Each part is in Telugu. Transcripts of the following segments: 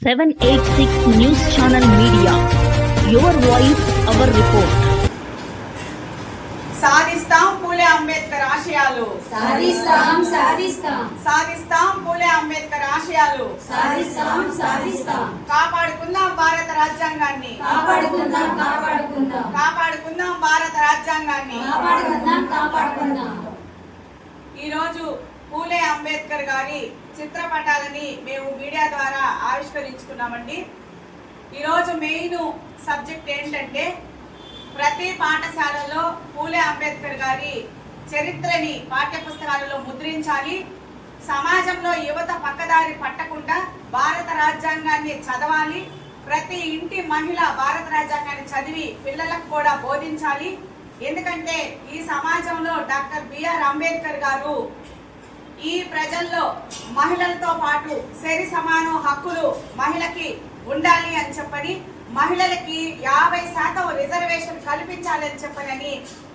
786 News Channel Media. Your voice, our report. సాధిస్తాం పూలే అంబేద్కర్ ఆశయాలు. సాధిస్తాం సాధిస్తాం సాధిస్తాం పూలే అంబేద్కర్ ఆశయాలు. సాధిస్తాం సాధిస్తాం కాపాడుకుందాం భారత రాజ్యాంగాన్ని. కాపాడుకుందాం కాపాడుకుందాం కాపాడుకుందాం భారత రాజ్యాంగాన్ని. కాపాడుకుందాం ఈరోజు పూలే అంబేద్కర్ గారి చిత్రపటాలని మేము మీడియా ద్వారా ఆవిష్కరించుకున్నామండి. ఈరోజు మెయిన్ సబ్జెక్ట్ ఏంటంటే ప్రతి పాఠశాలలో పూలే అంబేద్కర్ గారి చరిత్రని పాఠ్యపుస్తకాలలో ముద్రించాలి. సమాజంలో యువత పక్కదారి పట్టకుండా భారత రాజ్యాంగాన్ని చదవాలి. ప్రతి ఇంటి మహిళ భారత రాజ్యాంగాన్ని చదివి పిల్లలకు కూడా బోధించాలి. ఎందుకంటే ఈ సమాజంలో డాక్టర్ బిఆర్ అంబేద్కర్ గారు ఈ ప్రజల్లో మహిళలతో పాటు సరి సమాన హక్కులు మహిళకి ఉండాలి అని చెప్పని, మహిళలకి 50% రిజర్వేషన్ కల్పించాలని చెప్పని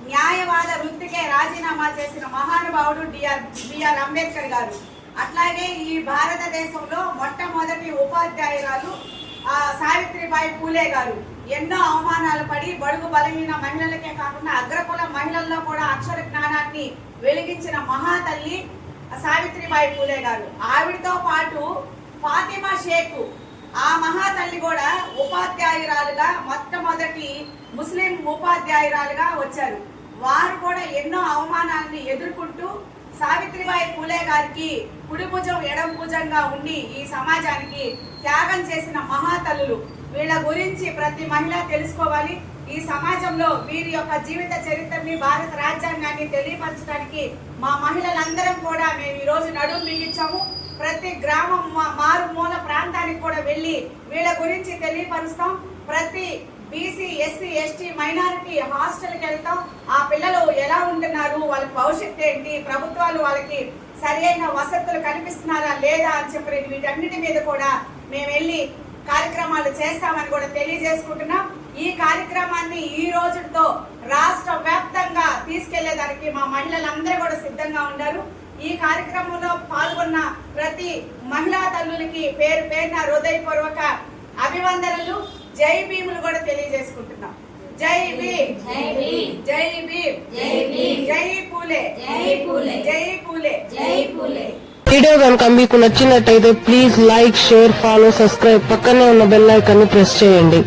న్యాయవాద వృత్తికే రాజీనామా చేసిన మహానుభావుడు బిఆర్ అంబేద్కర్ గారు. అట్లాగే ఈ భారతదేశంలో మొట్టమొదటి ఉపాధ్యాయురాలు సావిత్రిబాయి పూలే గారు. ఎన్నో అవమానాలు పడి బడుగు బలహీన మహిళలకే కాకుండా అగ్రకుల మహిళల్లో కూడా అక్షర జ్ఞానాన్ని వెలిగించిన మహాతల్లి సావిత్రిబాయి పూలే గారు. ఆవిడతో పాటు ఫాతిమా షేక్, ఆ మహాతల్లి కూడా ఉపాధ్యాయురాలుగా మొట్టమొదటి ముస్లిం ఉపాధ్యాయురాలుగా వచ్చారు. వారు కూడా ఎన్నో అవమానాలని ఎదుర్కొంటూ సావిత్రిబాయి పూలే గారికి కుడి భుజం ఎడమ భుజంగా ఉండి ఈ సమాజానికి త్యాగం చేసిన మహాతల్లులు. వీళ్ళ గురించి ప్రతి మహిళ తెలుసుకోవాలి. ఈ సమాజంలో వీరి యొక్క జీవిత చరిత్రని, భారత రాజ్యాంగాన్ని తెలియపరచడానికి మా మహిళలందరం కూడా మేము ఈ రోజు నడుము బిగించాము. ప్రతి గ్రామం మారుమూల ప్రాంతానికి కూడా వెళ్ళి వీళ్ళ గురించి తెలియపరుస్తాం. ప్రతి బీసీ, ఎస్సీ, ఎస్టీ, మైనారిటీ హాస్టల్కి వెళ్తాం. ఆ పిల్లలు ఎలా ఉంటున్నారు, వాళ్ళ భవిష్యత్తు ఏంటి, ప్రభుత్వాలు వాళ్ళకి సరైన వసతులు కల్పిస్తున్నారా లేదా అని చెప్పి వీటన్నిటి మీద కూడా మేము వెళ్ళి కార్యక్రమాలు చేస్తామని కూడా తెలియజేసుకుంటున్నాం. ఈ కార్యక్రమాన్ని ఈ రోజుతో రాష్ట్ర వ్యాప్తంగా తీసుకెళ్లేదానికి మా మహిళలందరూ కూడా సిద్ధంగా ఉన్నారు. ఈ కార్యక్రమంలో పాల్గొన్న ప్రతి మహిళా తల్లులకి పేరు పేరున హృదయపూర్వక అభివందనలు, జై భీములు కూడా తెలియజేసుకుంటున్నాం. జై భీమ్, జై భీమ్, జై భీమ్, జై భీమ్, జై పూలే, జై పూలే, జై పూలే, జై పూలే. వీడియో కనుక మీకు నచ్చినట్టయితే please like, share, follow, subscribe, పక్కనే ఉన్న బెల్ ఐకాన్ ని ప్రెస్ చేయండి.